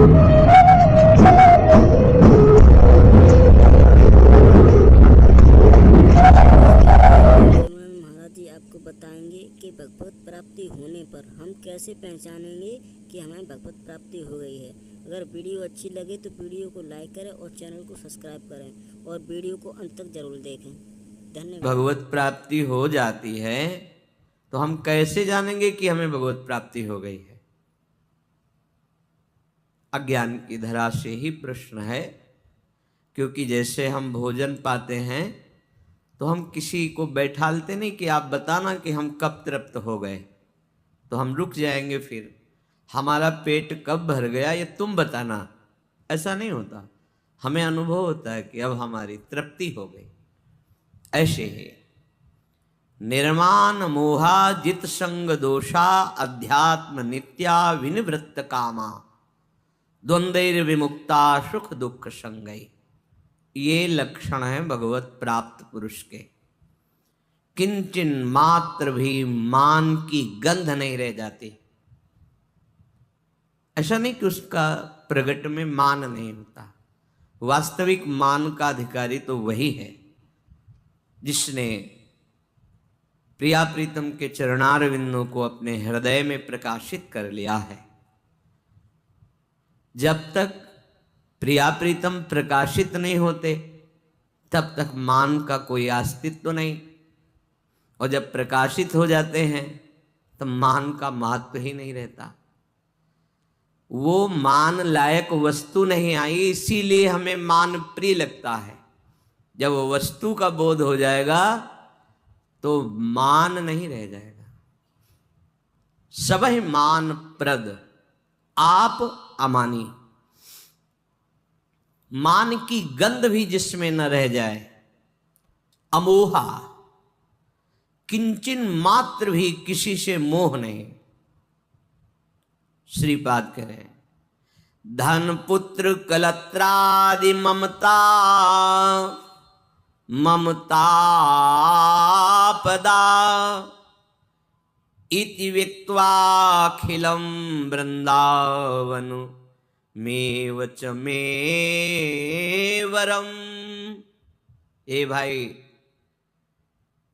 महाराज जी आपको बताएंगे कि भगवत प्राप्ति होने पर हम कैसे पहचानेंगे कि हमें भगवत प्राप्ति हो गई है। अगर वीडियो अच्छी लगे तो वीडियो को लाइक करें और चैनल को सब्सक्राइब करें और वीडियो को अंत तक जरूर देखें। धन्यवाद। भगवत प्राप्ति हो जाती है तो हम कैसे जानेंगे कि हमें भगवत प्राप्ति हो गई है? अज्ञान की धरा से ही प्रश्न है, क्योंकि जैसे हम भोजन पाते हैं तो हम किसी को बैठालते नहीं कि आप बताना कि हम कब तृप्त हो गए, तो हम रुक जाएंगे। फिर हमारा पेट कब भर गया ये तुम बताना, ऐसा नहीं होता। हमें अनुभव होता है कि अब हमारी तृप्ति हो गई। ऐसे ही निर्माण मोहा जित संग दोषा अध्यात्म नित्या विनिवृत्त कामा द्वंद्वैर विमुक्ता सुख दुख संगई। ये लक्षण है भगवत प्राप्त पुरुष के। किंचन मात्र भी मान की गंध नहीं रह जाती। ऐसा नहीं कि उसका प्रगट में मान नहीं होता। वास्तविक मान का अधिकारी तो वही है जिसने प्रिया प्रीतम के चरणारविंदों को अपने हृदय में प्रकाशित कर लिया है। जब तक प्रिया प्रीतम प्रकाशित नहीं होते तब तक मान का कोई अस्तित्व नहीं, और जब प्रकाशित हो जाते हैं तब मान का महत्व ही नहीं रहता। वो मान लायक वस्तु नहीं आई, इसीलिए हमें मान प्रिय लगता है। जब वो वस्तु का बोध हो जाएगा तो मान नहीं रह जाएगा। सबहि मान प्रद आप अमानी। मान की गंध भी जिसमें न रह जाए। अमोहा, किंचन मात्र भी किसी से मोह नहीं। श्रीपाद कह रहे हैं धन पुत्र कलत्रादि ममता ममता पदा इति विक्त्वाखिलम वृंदावन मेव च मे वरम। ए भाई,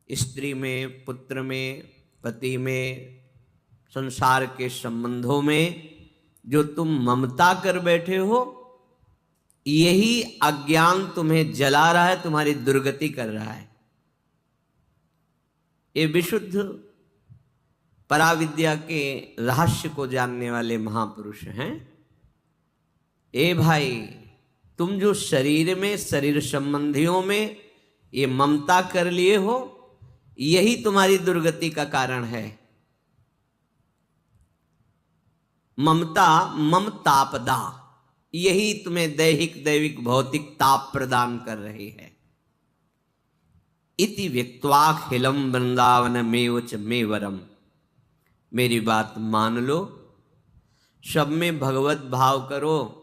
स्त्री में, पुत्र में, पति में, संसार के संबंधों में जो तुम ममता कर बैठे हो, यही अज्ञान तुम्हें जला रहा है, तुम्हारी दुर्गति कर रहा है। ये विशुद्ध पराविद्या के रहस्य को जानने वाले महापुरुष हैं। ए भाई, तुम जो शरीर में, शरीर संबंधियों में ये ममता कर लिए हो, यही तुम्हारी दुर्गति का कारण है। ममता ममतापदा, यही तुम्हें दैहिक दैविक भौतिक ताप प्रदान कर रही है। इति व्यक्त्वाखिलम वृंदावन मेव च मे वरम। मेरी बात मान लो, सब में भगवत भाव करो,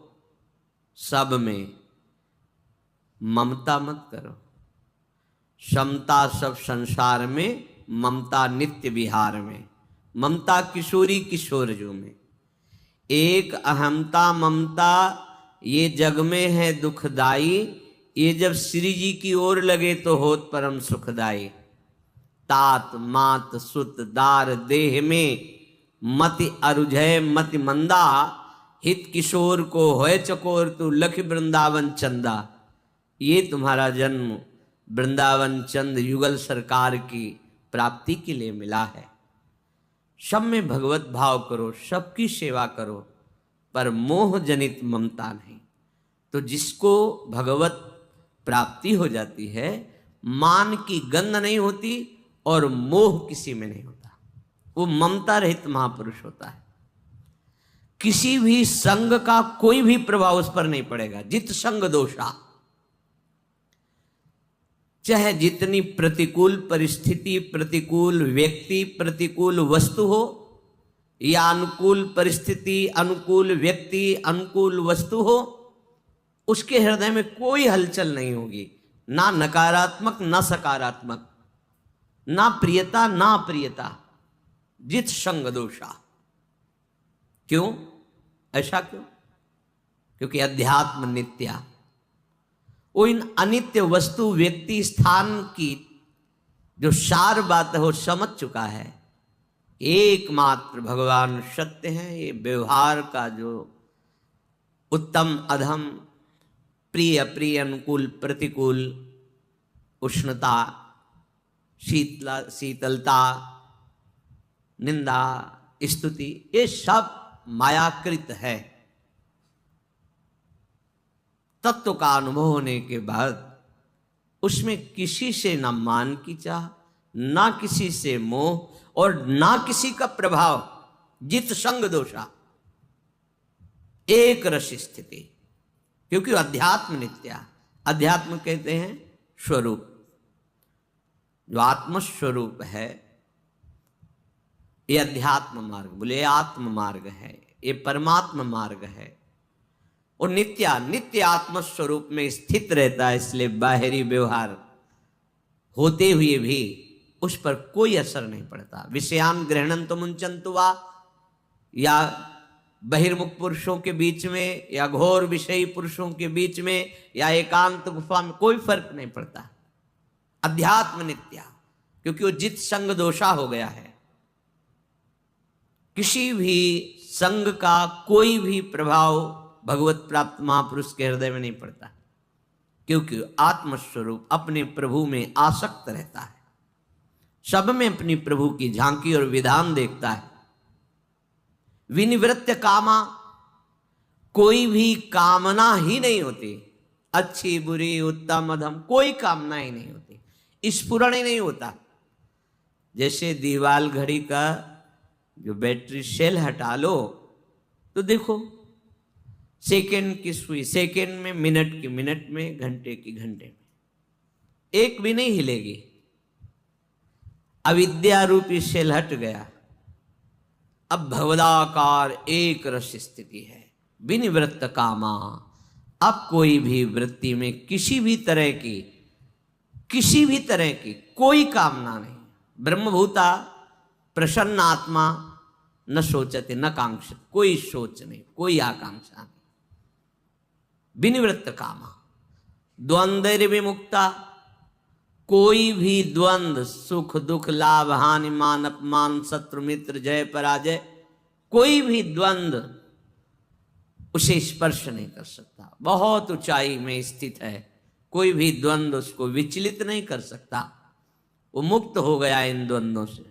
सब में ममता मत करो। समता सब संसार में, ममता नित्य विहार में। ममता किशोरी किशोर जो में। एक अहमता ममता ये जग में है दुखदाई, ये जब श्री जी की ओर लगे तो होत परम सुखदाई। तात मात सुत दार देह में मति अरुझय मति मंदा, हित किशोर को होय चकोर तू लख वृंदावन चंदा। ये तुम्हारा जन्म वृंदावन चंद युगल सरकार की प्राप्ति के लिए मिला है। सब में भगवत भाव करो, सबकी सेवा करो, पर मोह जनित ममता नहीं। तो जिसको भगवत प्राप्ति हो जाती है, मान की गंध नहीं होती और मोह किसी में नहीं होता, वो ममता रहित महापुरुष होता है। किसी भी संग का कोई भी प्रभाव उस पर नहीं पड़ेगा। जित संग दोषा, चाहे जितनी प्रतिकूल परिस्थिति, प्रतिकूल व्यक्ति, प्रतिकूल वस्तु हो, या अनुकूल परिस्थिति, अनुकूल व्यक्ति, अनुकूल वस्तु हो, उसके हृदय में कोई हलचल नहीं होगी। ना नकारात्मक ना सकारात्मक, ना प्रियता ना अप्रियता। जित संग दोषा। क्यों? ऐसा क्यों? क्योंकि अध्यात्म नित्या, वो इन अनित्य वस्तु व्यक्ति स्थान की जो सार बात है वो समझ चुका है। एकमात्र भगवान सत्य है। ये व्यवहार का जो उत्तम अधम, प्रिय अप्रिय, अनुकूल प्रतिकूल, उष्णता शीतलता, निंदा स्तुति, ये सब मायाकृत है। तत्व का अनुभव होने के बाद उसमें किसी से न मान की चाह, ना किसी से मोह और ना किसी का प्रभाव, जित संग दोषा, एक रस स्थिति। क्योंकि अध्यात्म नित्या, अध्यात्म कहते हैं स्वरूप, जो आत्म स्वरूप है, ये अध्यात्म मार्ग, बोले ये आत्म मार्ग है, ये परमात्मा मार्ग है। और नित्य आत्म स्वरूप में स्थित रहता है, इसलिए बाहरी व्यवहार होते हुए भी उस पर कोई असर नहीं पड़ता। विषयान ग्रहणंतु मुंचन्तु वा, या बहिर्मुख पुरुषों के बीच में, या घोर विषयी पुरुषों के बीच में, या एकांत गुफा में, कोई फर्क नहीं पड़ता। अध्यात्म नित्या, क्योंकि वो जित संग दोषा हो गया है। किसी भी संग का कोई भी प्रभाव भगवत प्राप्त महापुरुष के हृदय में नहीं पड़ता, क्योंकि आत्मस्वरूप अपने प्रभु में आसक्त रहता है, सब में अपनी प्रभु की झांकी और विधान देखता है। विनिवृत्त कामा, कोई भी कामना ही नहीं होती, अच्छी बुरी उत्तम अधम कोई कामना ही नहीं होती, स्फुरण ही नहीं होता। जैसे दीवाल घड़ी का जो बैटरी सेल हटा लो तो देखो, सेकंड की सुई सेकंड में, मिनट की मिनट में, घंटे की घंटे में, एक भी नहीं हिलेगी। अविद्या रूपी सेल हट गया, अब भवदाकार एक रस स्थिति है। विनिवृत्त कामा, अब कोई भी वृत्ति में किसी भी तरह की कोई कामना नहीं। ब्रह्मभूता प्रसन्न आत्मा न सोचते न कांक्षते, कोई सोच नहीं, कोई आकांक्षा नहीं। विनिवृत्त कामा, द्वंद्व विमुक्ता, कोई भी द्वंद्व, सुख दुख, लाभ हानि, मान अपमान, शत्रु मित्र, जय पराजय, कोई भी द्वंद्व उसे स्पर्श नहीं कर सकता। बहुत ऊंचाई में स्थित है, कोई भी द्वंद्व उसको विचलित नहीं कर सकता। वो मुक्त हो गया इन द्वंद्वों से।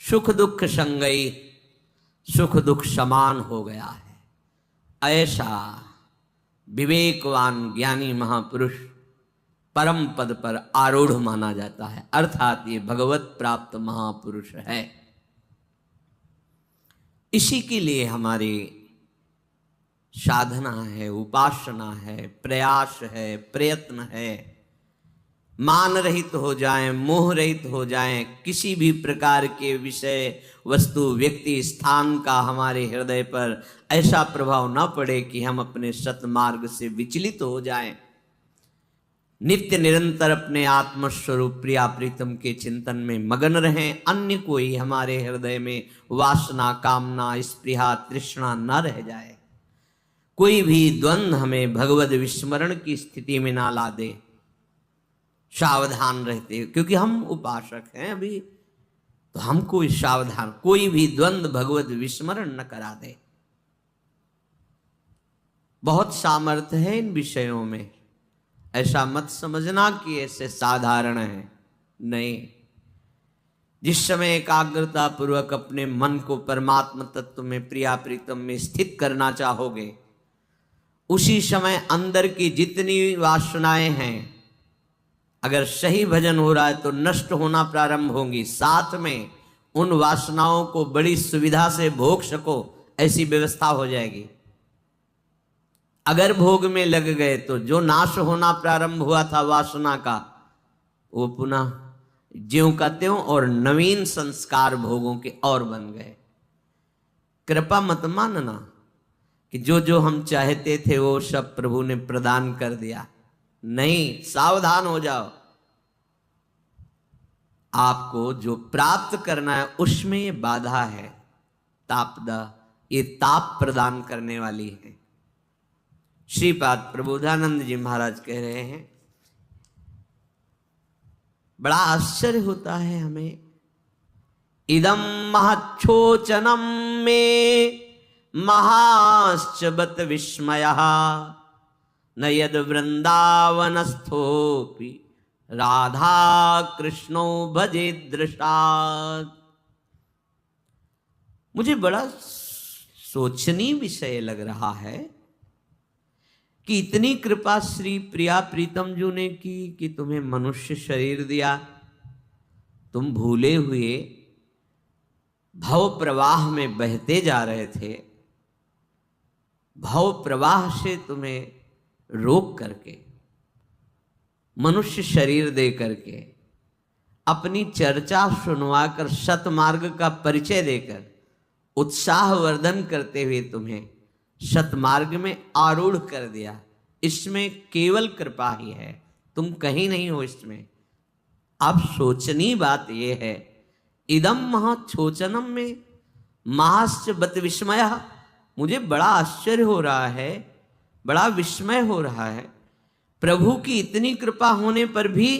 सुख दुख संगई, सुख दुख समान हो गया है। ऐसा विवेकवान ज्ञानी महापुरुष परम पद पर आरूढ़ माना जाता है, अर्थात ये भगवत प्राप्त महापुरुष है। इसी के लिए हमारी साधना है, उपासना है, प्रयास है, प्रयत्न है। मान रहित हो जाएं, मोह रहित हो जाएं, किसी भी प्रकार के विषय वस्तु व्यक्ति स्थान का हमारे हृदय पर ऐसा प्रभाव न पड़े कि हम अपने सतमार्ग से विचलित हो जाएं। नित्य निरंतर अपने आत्मस्वरूप प्रिया प्रीतम के चिंतन में मगन रहें। अन्य कोई हमारे हृदय में वासना, कामना, स्पृहा, तृष्णा न रह जाए। कोई भी द्वंद्व हमें भगवद विस्मरण की स्थिति में ना ला दे। सावधान रहते, क्योंकि हम उपासक हैं अभी, तो हमको सावधान, कोई भी द्वंद्व भगवत विस्मरण न करा दे। बहुत सामर्थ्य है इन विषयों में, ऐसा मत समझना कि ऐसे साधारण है, नहीं। जिस समय एकाग्रता पूर्वक अपने मन को परमात्मा तत्व में प्रिया प्रीतम में स्थित करना चाहोगे, उसी समय अंदर की जितनी वासनाएं हैं, अगर सही भजन हो रहा है तो नष्ट होना प्रारंभ होंगी। साथ में उन वासनाओं को बड़ी सुविधा से भोग सको, ऐसी व्यवस्था हो जाएगी। अगर भोग में लग गए तो जो नाश होना प्रारंभ हुआ था वासना का, वो पुनः ज्यों का त्यों और नवीन संस्कार भोगों के और बन गए। कृपा मत मानना कि जो हम चाहते थे वो सब प्रभु ने प्रदान कर दिया। नहीं, सावधान हो जाओ। आपको जो प्राप्त करना है उसमें ये बाधा है, तापदा, ये ताप प्रदान करने वाली है। श्रीपाद प्रबोधानंद जी महाराज कह रहे हैं, बड़ा आश्चर्य होता है हमें। इदम महच्छोचनम में महाश्च बत विस्मयः न यद वृंदावनस्थोपि राधा कृष्णो भजे दृशात्। मुझे बड़ा सोचनीय विषय लग रहा है कि इतनी कृपा श्री प्रिया प्रीतम जी ने की कि तुम्हें मनुष्य शरीर दिया, तुम भूले हुए भव प्रवाह में बहते जा रहे थे, भव प्रवाह से तुम्हें रोक करके मनुष्य शरीर दे करके अपनी चर्चा सुनवाकर सतमार्ग का परिचय देकर उत्साहवर्धन करते हुए तुम्हें सतमार्ग में आरूढ़ कर दिया। इसमें केवल कृपा ही है, तुम कहीं नहीं हो इसमें। अब सोचनीय बात यह है, इदम महाच्छोचनम में महाश्च बत विस्मयः। मुझे बड़ा आश्चर्य हो रहा है, बड़ा विस्मय हो रहा है, प्रभु की इतनी कृपा होने पर भी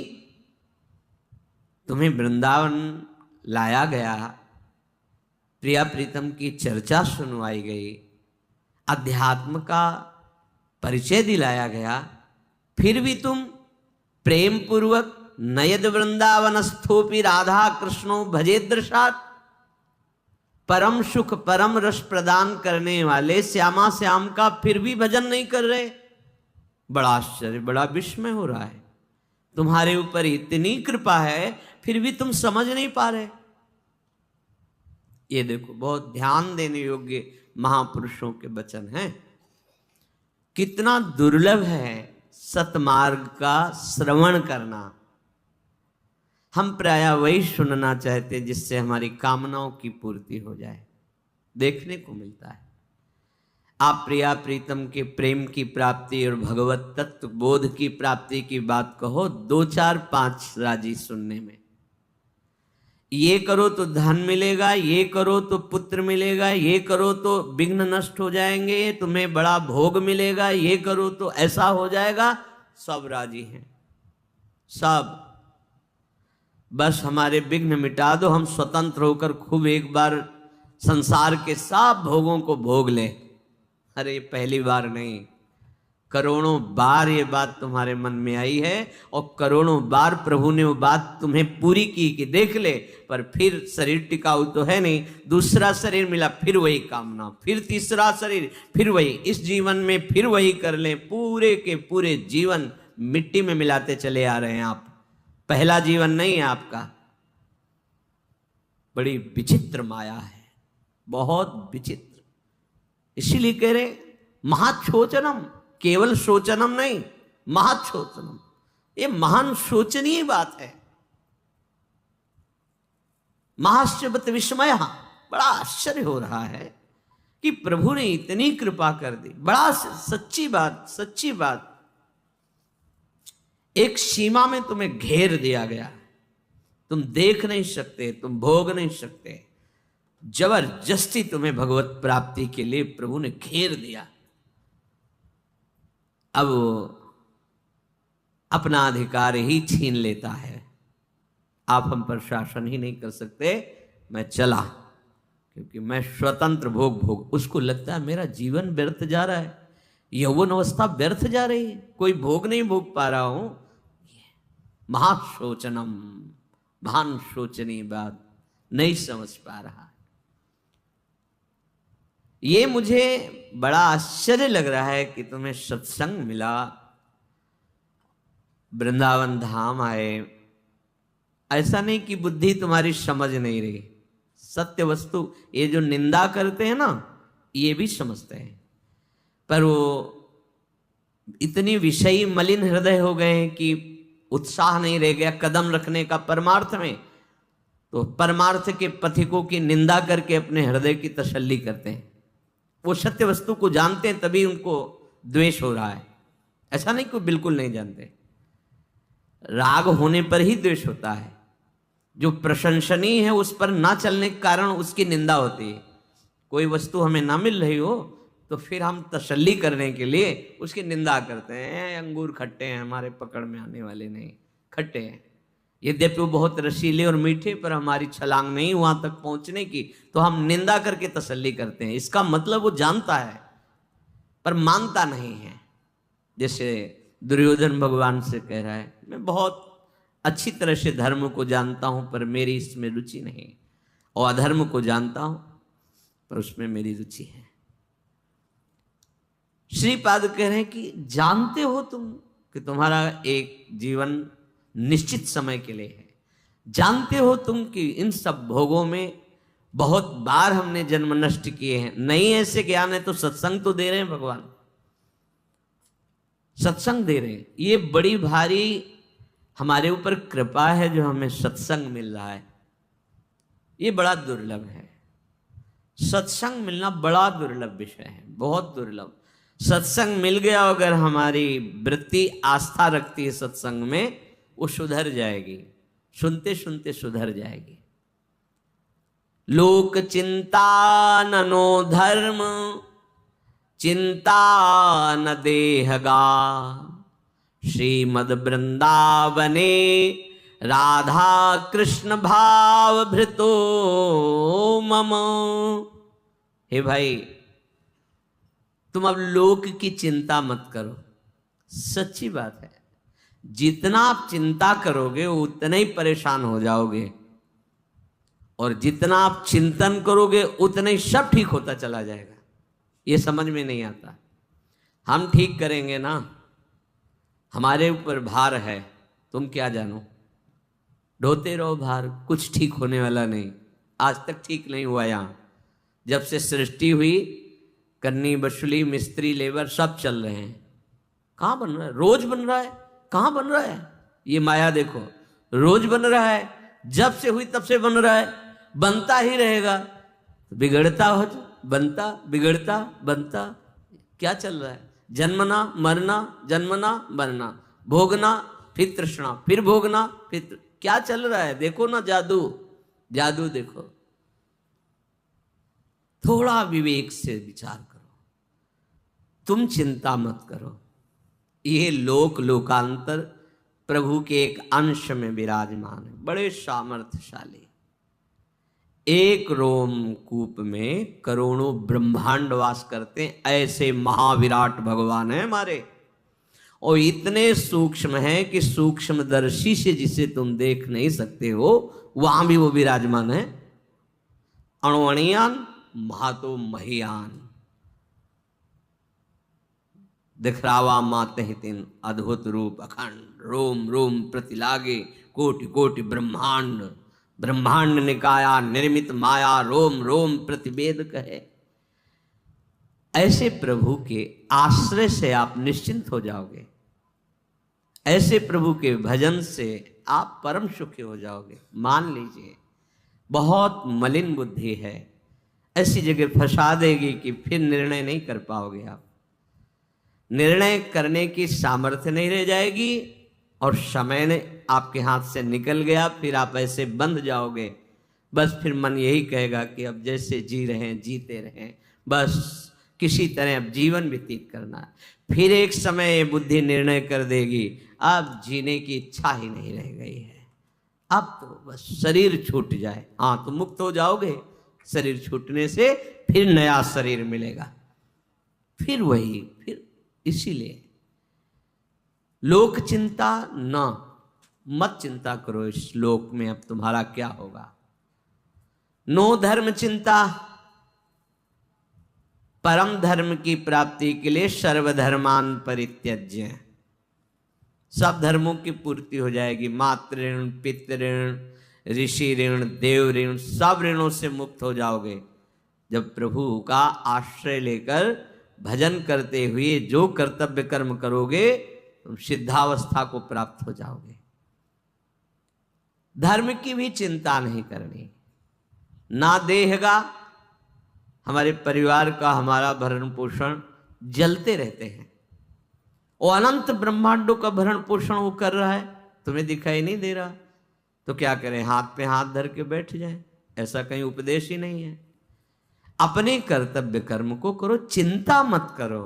तुम्हें वृंदावन लाया गया, प्रिया प्रीतम की चर्चा सुनवाई गई, अध्यात्म का परिचय दिलाया गया, फिर भी तुम प्रेम पूर्वक नयद वृंदावनस्थोपि राधा कृष्णो भजे दृशात्, परम सुख परम रस प्रदान करने वाले श्यामा श्याम का फिर भी भजन नहीं कर रहे। बड़ा आश्चर्य, बड़ा विस्मय हो रहा है। तुम्हारे ऊपर इतनी कृपा है फिर भी तुम समझ नहीं पा रहे। ये देखो, बहुत ध्यान देने योग्य महापुरुषों के वचन हैं। कितना दुर्लभ है सतमार्ग का श्रवण करना। हम प्रायः वही सुनना चाहते हैं जिससे हमारी कामनाओं की पूर्ति हो जाए। देखने को मिलता है, आप प्रिया प्रीतम के प्रेम की प्राप्ति और भगवत तत्व बोध की प्राप्ति की बात कहो, 2 4 5 राजी सुनने में। ये करो तो धन मिलेगा, ये करो तो पुत्र मिलेगा, ये करो तो विघ्न नष्ट हो जाएंगे, तुम्हें बड़ा भोग मिलेगा, ये करो तो ऐसा हो जाएगा। सब राजी हैं, सब। बस हमारे विघ्न मिटा दो, हम स्वतंत्र होकर खूब एक बार संसार के सब भोगों को भोग ले। अरे पहली बार नहीं, करोड़ों बार ये बात तुम्हारे मन में आई है और करोड़ों बार प्रभु ने वो बात तुम्हें पूरी की कि देख ले, पर फिर शरीर टिकाऊ तो है नहीं, दूसरा शरीर मिला फिर वही कामना, फिर तीसरा शरीर फिर वही, इस जीवन में फिर वही कर ले। पूरे के पूरे जीवन मिट्टी में मिलाते चले आ रहे हैं आप। पहला जीवन नहीं है आपका। बड़ी विचित्र माया है, बहुत विचित्र। इसीलिए कह रहे महाच्छोचनम, केवल शोचनम नहीं, महाच्छोचनम। ये महान शोचनीय बात है। महाश्चबत विस्मय, बड़ा आश्चर्य हो रहा है कि प्रभु ने इतनी कृपा कर दी। बड़ा सच्ची बात, सच्ची बात। एक सीमा में तुम्हें घेर दिया गया, तुम देख नहीं सकते, तुम भोग नहीं सकते। जबरदस्ती तुम्हें भगवत प्राप्ति के लिए प्रभु ने घेर दिया। अब अपना अधिकार ही छीन लेता है। आप हम पर शासन ही नहीं कर सकते, मैं चला, क्योंकि मैं स्वतंत्र भोग। उसको लगता है मेरा जीवन व्यर्थ जा रहा है, यौवन अवस्था व्यर्थ जा रही है, कोई भोग नहीं भोग पा रहा हूं। महाशोचनम, महान शोचनीय बात, नहीं समझ पा रहा। ये मुझे बड़ा आश्चर्य लग रहा है कि तुम्हें सत्संग मिला, वृंदावन धाम आए। ऐसा नहीं कि बुद्धि तुम्हारी समझ नहीं रही, सत्य वस्तु। ये जो निंदा करते हैं ना, ये भी समझते हैं, पर वो इतनी विषयी मलिन हृदय हो गए हैं कि उत्साह नहीं रह गया कदम रखने का परमार्थ में। तो परमार्थ के पथिकों की निंदा करके अपने हृदय की तसल्ली करते हैं। वो सत्य वस्तु को जानते हैं तभी उनको द्वेष हो रहा है। ऐसा नहीं कोई बिल्कुल नहीं जानते, राग होने पर ही द्वेष होता है। जो प्रशंसनीय है उस पर ना चलने के कारण उसकी निंदा होती है। कोई वस्तु हमें ना मिल रही हो तो फिर हम तसल्ली करने के लिए उसकी निंदा करते हैं, अंगूर खट्टे हैं, हमारे पकड़ में आने वाले नहीं, खट्टे हैं। यद्यपि वो बहुत रसीले और मीठे, पर हमारी छलांग नहीं वहां तक पहुंचने की, तो हम निंदा करके तसल्ली करते हैं। इसका मतलब वो जानता है पर मानता नहीं है। जैसे दुर्योधन भगवान से कह रहा है, मैं बहुत अच्छी तरह से धर्म को जानता हूं पर मेरी इसमें रुचि नहीं, और अधर्म को जानता हूं पर उसमें मेरी रुचि है। श्रीपाद कह रहे हैं कि जानते हो तुम कि तुम्हारा एक जीवन निश्चित समय के लिए है, जानते हो तुम कि इन सब भोगों में बहुत बार हमने जन्म नष्ट किए हैं। नहीं ऐसे ज्ञान है तो सत्संग तो दे रहे हैं भगवान, सत्संग दे रहे हैं। ये बड़ी भारी हमारे ऊपर कृपा है जो हमें सत्संग मिल रहा है, ये बड़ा दुर्लभ है। सत्संग मिलना बड़ा दुर्लभ विषय है, बहुत दुर्लभ। सत्संग मिल गया, अगर हमारी वृत्ति आस्था रखती है सत्संग में, वो सुधर जाएगी, सुनते सुनते सुधर जाएगी। लोक चिंता ननो धर्म, चिंता न देहगा, श्रीमद वृंदावने राधा कृष्ण भाव भृतो मम। हे भाई, तुम अब लोक की चिंता मत करो। सच्ची बात है, जितना आप चिंता करोगे उतना ही परेशान हो जाओगे, और जितना आप चिंतन करोगे उतना ही सब ठीक होता चला जाएगा। ये समझ में नहीं आता। हम ठीक करेंगे ना, हमारे ऊपर भार है, तुम क्या जानो, ढोते रहो भार, कुछ ठीक होने वाला नहीं। आज तक ठीक नहीं हुआ। यहाँ जब से सृष्टि हुई, कन्नी बसुली मिस्त्री लेबर सब चल रहे हैं। कहाँ बन रहा है? रोज बन रहा है। कहाँ बन रहा है? ये माया देखो, रोज बन रहा है, जब से हुई तब से बन रहा है, बनता ही रहेगा। बिगड़ता हो, बनता, बिगड़ता, बनता, क्या चल रहा है? जन्मना मरना, जन्मना मरना, भोगना फिर तृष्णा, फिर भोगना, फिर क्या चल रहा है? देखो ना जादू, जादू देखो। थोड़ा विवेक से विचार करो, तुम चिंता मत करो। ये लोक लोकांतर प्रभु के एक अंश में विराजमान है, बड़े सामर्थ्यशाली। एक रोमकूप में करोड़ों ब्रह्मांड वास करते हैं, ऐसे महाविराट भगवान है हमारे, और इतने सूक्ष्म हैं कि सूक्ष्मदर्शी से जिसे तुम देख नहीं सकते हो, वहां भी वो विराजमान है। अणुअणियान महातो महियान, दिखरावा माते हितिन, अद्भुत रूप अखंड, रोम रोम प्रतिलागे, कोटि कोटि ब्रह्मांड, ब्रह्मांड निकाया निर्मित माया, रोम रोम प्रतिवेद कहे। ऐसे प्रभु के आश्रय से आप निश्चिंत हो जाओगे, ऐसे प्रभु के भजन से आप परम सुखी हो जाओगे। मान लीजिए बहुत मलिन बुद्धि है, ऐसी जगह फंसा देगी कि फिर निर्णय नहीं कर पाओगे आप, निर्णय करने की सामर्थ्य नहीं रह जाएगी, और समय ने आपके हाथ से निकल गया, फिर आप ऐसे बंध जाओगे। बस फिर मन यही कहेगा कि अब जैसे जी रहे हैं जीते रहें, बस किसी तरह अब जीवन व्यतीत करना है। फिर एक समय ये बुद्धि निर्णय कर देगी, अब जीने की इच्छा ही नहीं रह गई है, अब तो बस शरीर छूट जाए। हाँ, तो मुक्त हो जाओगे। शरीर छूटने से फिर नया शरीर मिलेगा, फिर वही, फिर इसीलिए लोक चिंता न, मत चिंता करो इस लोक में अब तुम्हारा क्या होगा। नो धर्म चिंता, परम धर्म की प्राप्ति के लिए सर्वधर्मान परित्यज्य, सब धर्मों की पूर्ति हो जाएगी। मातृ ऋण, पितृ ऋण, ऋषि ऋण, देव ऋण, सब ऋणों से मुक्त हो जाओगे जब प्रभु का आश्रय लेकर भजन करते हुए जो कर्तव्य कर्म करोगे, तुम सिद्धावस्था को प्राप्त हो जाओगे। धर्म की भी चिंता नहीं करनी, ना देहगा, हमारे परिवार का हमारा भरण पोषण जलते रहते हैं, वो अनंत ब्रह्मांडों का भरण पोषण वो कर रहा है, तुम्हें दिखाई नहीं दे रहा, तो क्या करें? हाथ पे हाथ धर के बैठ जाए, ऐसा कहीं उपदेश ही नहीं है। अपने कर्तव्य कर्म को करो, चिंता मत करो।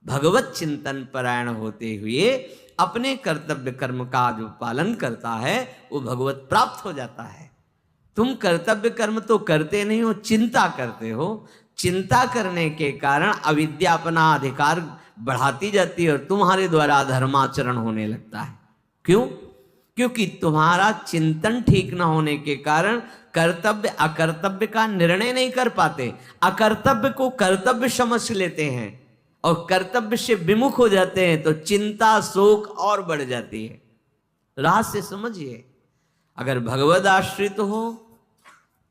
भगवत चिंतन परायण होते हुए अपने कर्तव्य कर्म का जो पालन करता है वो भगवत प्राप्त हो जाता है। तुम कर्तव्य कर्म तो करते नहीं हो, चिंता करते हो। चिंता करने के कारण अविद्या अपना अधिकार बढ़ाती जाती है और तुम्हारे द्वारा धर्माचरण होने लगता है। क्यों? क्योंकि तुम्हारा चिंतन ठीक न होने के कारण कर्तव्य अकर्तव्य का निर्णय नहीं कर पाते। अकर्तव्य को कर्तव्य समझ लेते हैं और कर्तव्य से विमुख हो जाते हैं तो चिंता शोक और बढ़ जाती है। राह से समझिए, अगर भगवद आश्रित हो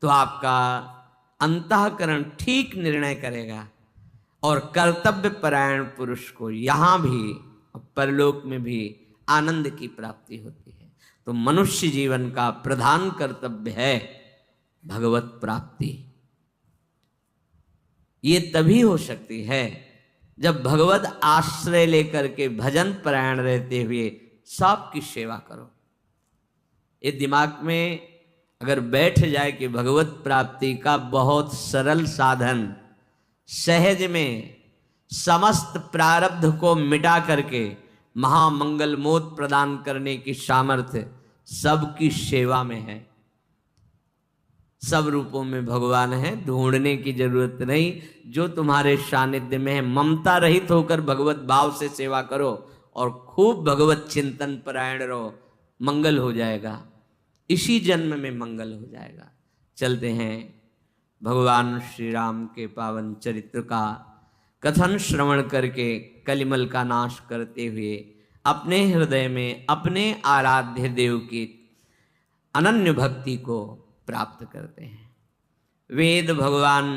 तो आपका अंतःकरण ठीक निर्णय करेगा और कर्तव्य परायण पुरुष को यहां भी परलोक में भी आनंद की प्राप्ति होती है। तो मनुष्य जीवन का प्रधान कर्तव्य है भगवत प्राप्ति। ये तभी हो सकती है जब भगवत आश्रय लेकर के भजन परायण रहते हुए सबकी सेवा करो। ये दिमाग में अगर बैठ जाए कि भगवत प्राप्ति का बहुत सरल साधन, सहज में समस्त प्रारब्ध को मिटा करके महामंगल मोद प्रदान करने की सामर्थ्य सबकी सेवा में है। सब रूपों में भगवान है, ढूंढने की जरूरत नहीं। जो तुम्हारे सानिध्य में है, ममता रहित होकर भगवत भाव से सेवा करो और खूब भगवत चिंतन परायण रहो, मंगल हो जाएगा। इसी जन्म में मंगल हो जाएगा। चलते हैं भगवान श्री राम के पावन चरित्र का कथन श्रवण करके कलिमल का नाश करते हुए अपने हृदय में अपने आराध्य देव की अनन्य भक्ति को प्राप्त करते हैं। वेद भगवान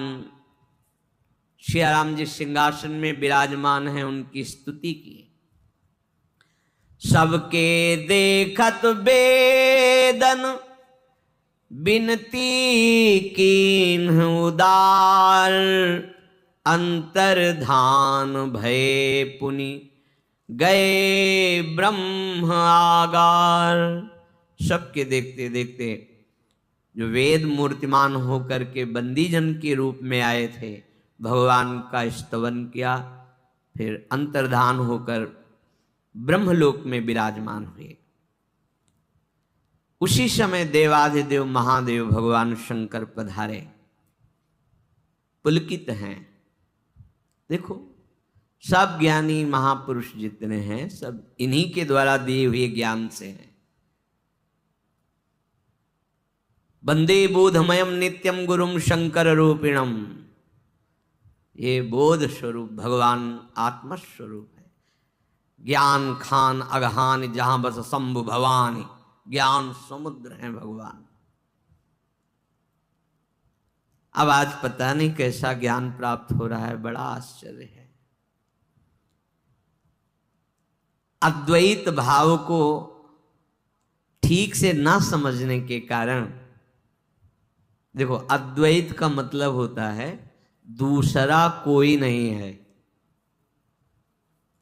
श्री राम जी सिंहासन में विराजमान हैं, उनकी स्तुति की। सबके देखत वेदन बिनती कीन्ह उदार, अंतर्धान भय पुनि गए ब्रह्म आगार। सबके देखते देखते जो वेद मूर्तिमान होकर के बंदीजन के रूप में आए थे, भगवान का स्तवन किया, फिर अंतर्धान होकर ब्रह्मलोक में विराजमान हुए। उसी समय देवाधिदेव महादेव भगवान शंकर पधारे, पुलकित हैं। देखो, सब ज्ञानी महापुरुष जितने हैं सब इन्हीं के द्वारा दिए हुए ज्ञान से हैं। वंदे बोधमयम नित्यम गुरुम शंकर रूपिणम। ये बोध स्वरूप भगवान आत्मस्वरूप है। ज्ञान खान अगहान जहां बस शंभु भवानी, ज्ञान समुद्र है भगवान। अब आज पता नहीं कैसा ज्ञान प्राप्त हो रहा है, बड़ा आश्चर्य है। अद्वैत भाव को ठीक से ना समझने के कारण, देखो अद्वैत का मतलब होता है दूसरा कोई नहीं है।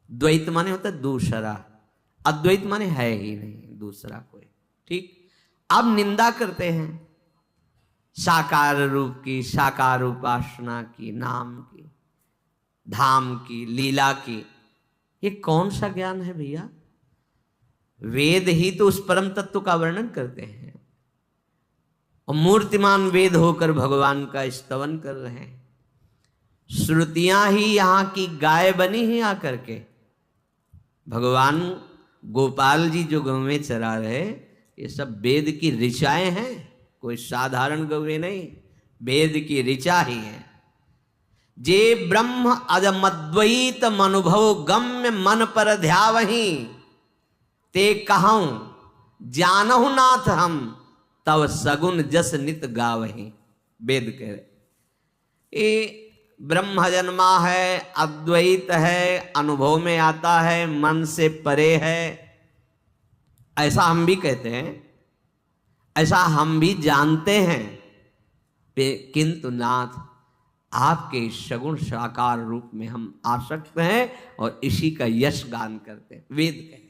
द्वैत माने होता है दूसरा, अद्वैत माने है ही नहीं दूसरा कोई। ठीक, अब निंदा करते हैं साकार रूप की, साकार उपासना की, नाम की, धाम की, लीला की। ये कौन सा ज्ञान है भैया? वेद ही तो उस परम तत्व का वर्णन करते हैं और मूर्तिमान वेद होकर भगवान का स्तवन कर रहे हैं। श्रुतियां ही यहां की गाय बनी ही आकर के। भगवान गोपाल जी जो गौवें चरा रहे, ये सब वेद की ऋचाएं हैं, कोई साधारण गौवें नहीं, वेद की ऋचा ही है। जे ब्रह्म अजमद्वैत मनुभव गम्य मन पर ध्यावही, ते कहूं जानहु नाथ हम तव सगुन जस नित गावही। वेद कह रहे ये ब्रह्म जन्मा है, अद्वैत है, अनुभव में आता है, मन से परे है, ऐसा हम भी कहते हैं, ऐसा हम भी जानते हैं। किंतु नाथ आपके सगुण साकार रूप में हम आसक्त हैं और इसी का यश गान करते हैं। वेद कहे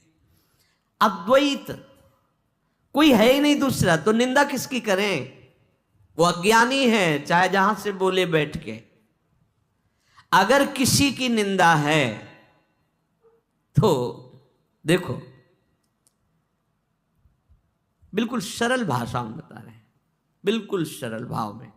अद्वैत कोई है ही नहीं दूसरा, तो निंदा किसकी करें? वो अज्ञानी है, चाहे जहां से बोले बैठ के। अगर किसी की निंदा है तो देखो, बिल्कुल सरल भाषा में बता रहे हैं, बिल्कुल सरल भाव में।